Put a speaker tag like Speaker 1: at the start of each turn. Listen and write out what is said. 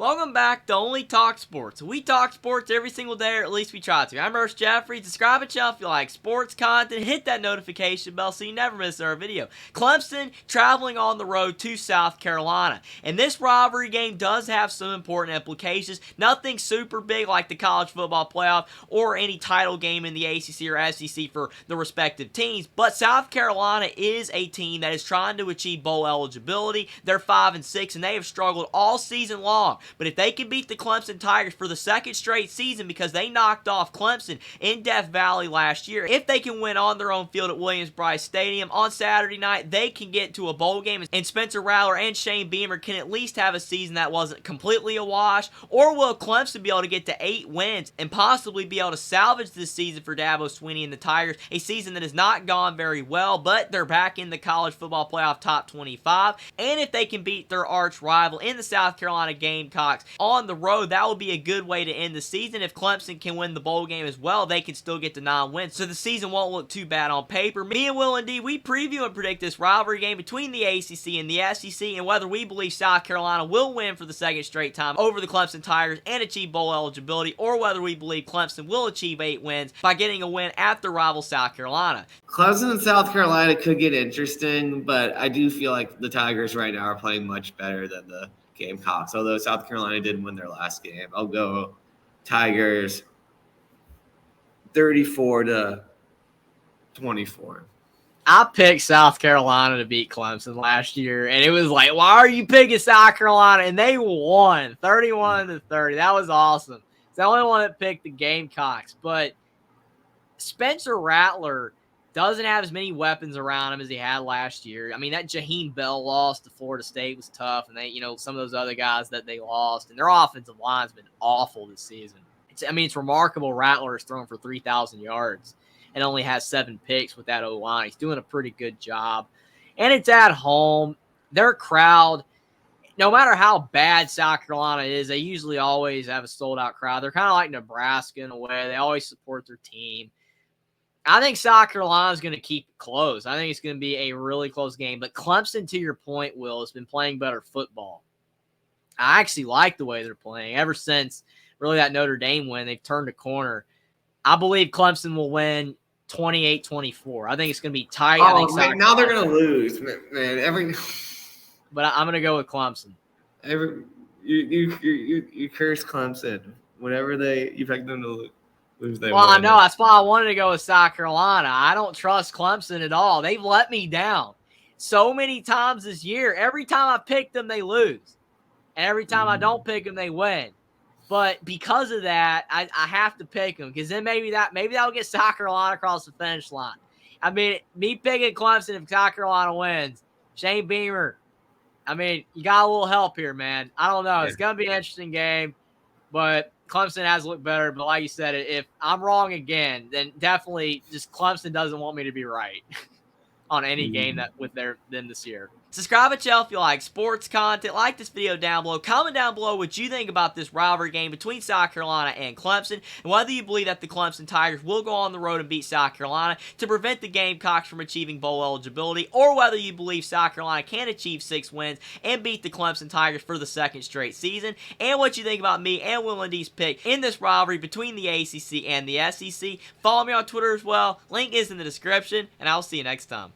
Speaker 1: Welcome back to Only Talk Sports. We talk sports every single day, or at least we try to. I'm Ernst Jeffrey. Subscribe to the channel if you like sports content. Hit that notification bell so you never miss our video. Clemson traveling on the road to South Carolina. And this rivalry game does have some important implications. Nothing super big like the college football playoff or any title game in the ACC or SEC for the respective teams. But South Carolina is a team that is trying to achieve bowl eligibility. They're 5-6 and they have struggled all season long. But if they can beat the Clemson Tigers for the second straight season because they knocked off Clemson in Death Valley last year, if they can win on their own field at Williams-Brice Stadium on Saturday night, they can get to a bowl game, and Spencer Rattler and Shane Beamer can at least have a season that wasn't completely a wash. Or will Clemson be able to get to 8 wins and possibly be able to salvage this season for Dabo Swinney and the Tigers, a season that has not gone very well, but they're back in the college football playoff top 25. And if they can beat their arch rival in the South Carolina Gamecocks on the road, that will be a good way to end the season. If Clemson can win the bowl game as well, they can still get to 9 wins, so the season won't look too bad on paper. Me and Will and D, we preview and predict this rivalry game between the ACC and the SEC, and whether we believe South Carolina will win for the second straight time over the Clemson Tigers and achieve bowl eligibility, or whether we believe Clemson will achieve 8 wins by getting a win at their rival South Carolina.
Speaker 2: Clemson and South Carolina could get interesting, but I do feel like the Tigers right now are playing much better than the Gamecocks, although South Carolina did win their last game. I'll go Tigers 34-24.
Speaker 1: I picked South Carolina to beat Clemson last year, and it was like, why are you picking South Carolina? And they won 31-30. That was awesome. It's the only one that picked the Gamecocks, but Spencer Rattler doesn't have as many weapons around him as he had last year. I mean, that Jaheim Bell loss to Florida State was tough, and they, some of those other guys that they lost, and their offensive line's been awful this season. It's remarkable. Rattler has thrown for 3,000 yards and only has 7 picks with that O-line. He's doing a pretty good job, and it's at home. Their crowd, no matter how bad South Carolina is, they usually always have a sold-out crowd. They're kind of like Nebraska in a way. They always support their team. I think South Carolina is going to keep it close. I think it's going to be a really close game. But Clemson, to your point, Will, has been playing better football. I actually like the way they're playing. Ever since really that Notre Dame win, they've turned a corner. I believe Clemson will win 28-24. I think it's going to be tight. I think
Speaker 2: now they're going to lose, man.
Speaker 1: But I'm going to go with Clemson.
Speaker 2: You curse Clemson whenever you pick them to lose.
Speaker 1: Well, I know. That's why I wanted to go with South Carolina. I don't trust Clemson at all. They've let me down so many times this year. Every time I pick them, they lose. And every time I don't pick them, they win. But because of that, I have to pick them, because then maybe that'll get South Carolina across the finish line. I mean, me picking Clemson if South Carolina wins, Shane Beamer, I mean, you got a little help here, man. I don't know. It's going to be an interesting game, but Clemson has looked better. But like you said, if I'm wrong again, then definitely just Clemson doesn't want me to be right on any game that with them this year. Subscribe to the channel if you like sports content. Like this video down below. Comment down below what you think about this rivalry game between South Carolina and Clemson, and whether you believe that the Clemson Tigers will go on the road and beat South Carolina to prevent the Gamecocks from achieving bowl eligibility, or whether you believe South Carolina can achieve 6 wins and beat the Clemson Tigers for the second straight season, and what you think about me and Will and D's pick in this rivalry between the ACC and the SEC. Follow me on Twitter as well. Link is in the description, and I'll see you next time.